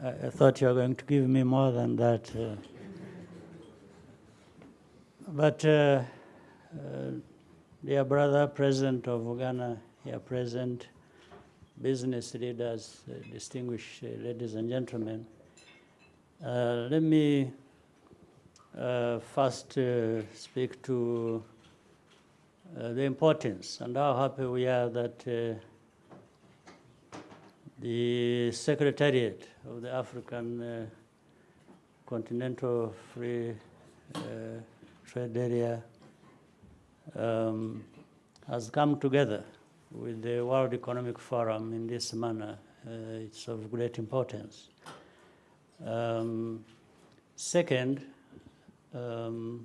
I thought you were going to give me more than that. Dear brother, President of Uganda, here present, business leaders, distinguished ladies and gentlemen, let me first speak to the importance and how happy we are that the Secretariat of the African Continental Free Trade Area has come together with the World Economic Forum in this manner. It's of great importance. Second, the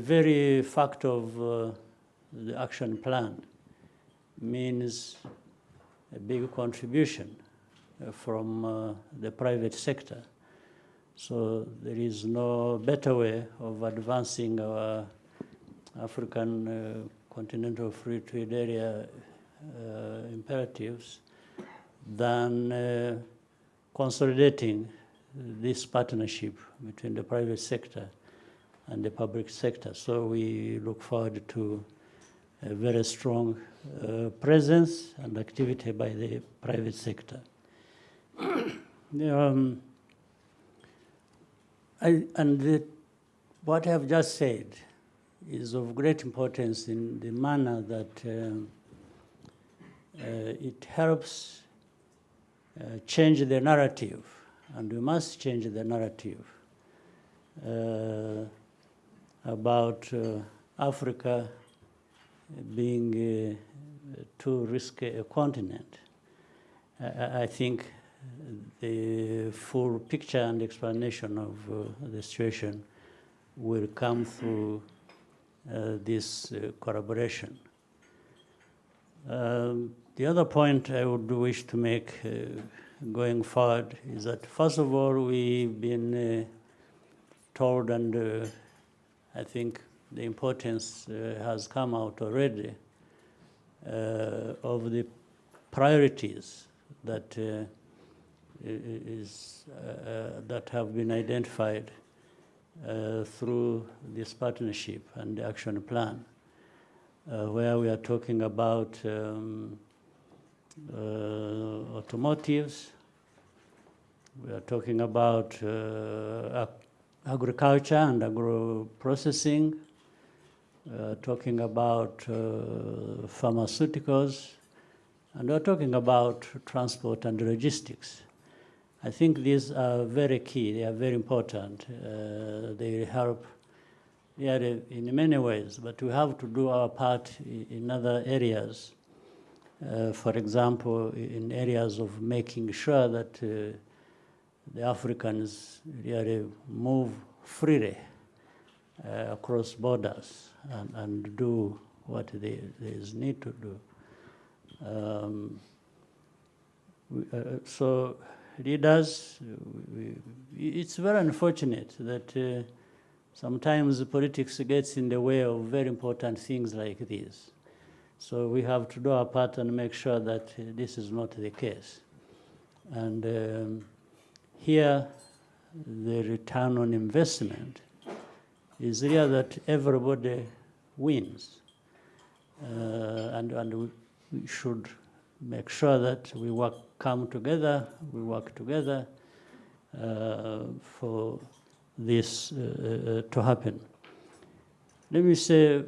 very fact of the action plan means a big contribution from the private sector. So there is no better way of advancing our African Continental Free Trade Area imperatives than consolidating this partnership between the private sector and the public sector. So we look forward to a very strong presence and activity by the private sector. What I have just said is of great importance in the manner that it helps change the narrative, and we must change the narrative about Africa being a too risky a continent. I think the full picture and explanation of the situation will come through this collaboration. The other point I would wish to make going forward is that, first of all, we've been told, and I think the importance has come out already, of the priorities that that have been identified through this partnership and the action plan, where we are talking about automotives, we are talking about agriculture and agro-processing, talking about pharmaceuticals, and we're talking about transport and logistics. I think these are very key, they are very important. They help in many ways, but we have to do our part in other areas. For example, in areas of making sure that the Africans really move freely across borders and do what there is need to do. So leaders, it's very unfortunate that sometimes politics gets in the way of very important things like this. So we have to do our part and make sure that this is not the case. And here, the return on investment is here that everybody wins. And we should make sure that we come together, we work together for this to happen. Let me say,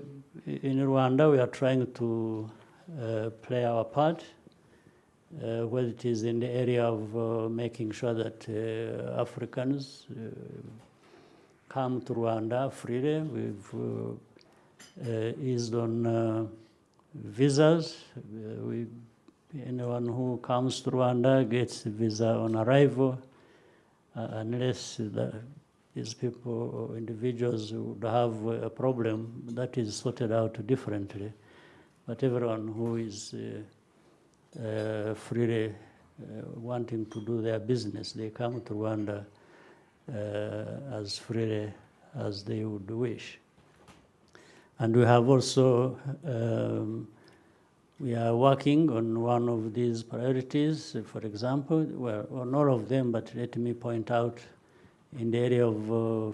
in Rwanda, we are trying to play our part, whether it is in the area of making sure that Africans come to Rwanda freely. We've eased on visas. Anyone who comes to Rwanda gets a visa on arrival, unless these people or individuals would have a problem that is sorted out differently. But everyone who is freely wanting to do their business, they come to Rwanda as freely as they would wish. And we have also We are working on one of these priorities, for example, well, on all of them, but let me point out in the area of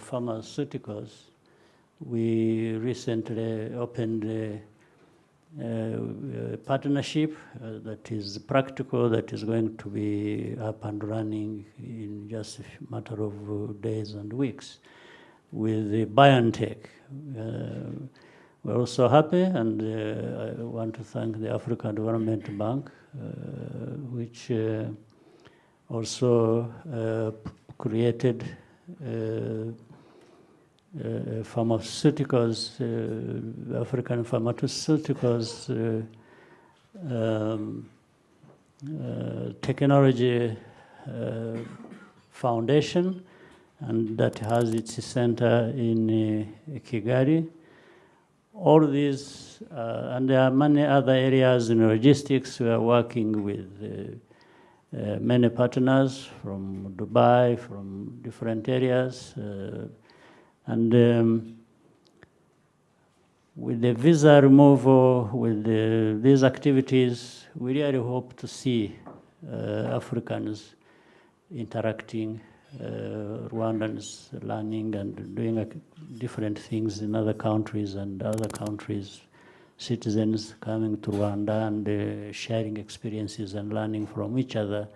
pharmaceuticals, we recently opened a partnership that is practical, that is going to be up and running in just a matter of days and weeks with the BioNTech. We're also happy, and I want to thank the African Development Bank, which also created pharmaceuticals, African pharmaceuticals technology foundation, and that has its center in Kigali. All these, and there are many other areas in logistics. We are working with many partners from Dubai, from different areas. And with the visa removal, with these activities, we really hope to see Africans interacting, Rwandans learning and doing different things in other countries, and other countries' citizens coming to Rwanda and sharing experiences and learning from each other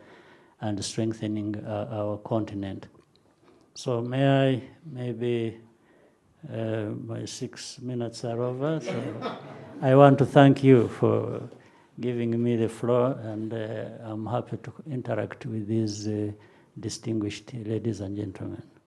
and strengthening our continent. So maybe my 6 minutes are over. So I want to thank you for giving me the floor, and I'm happy to interact with these distinguished ladies and gentlemen.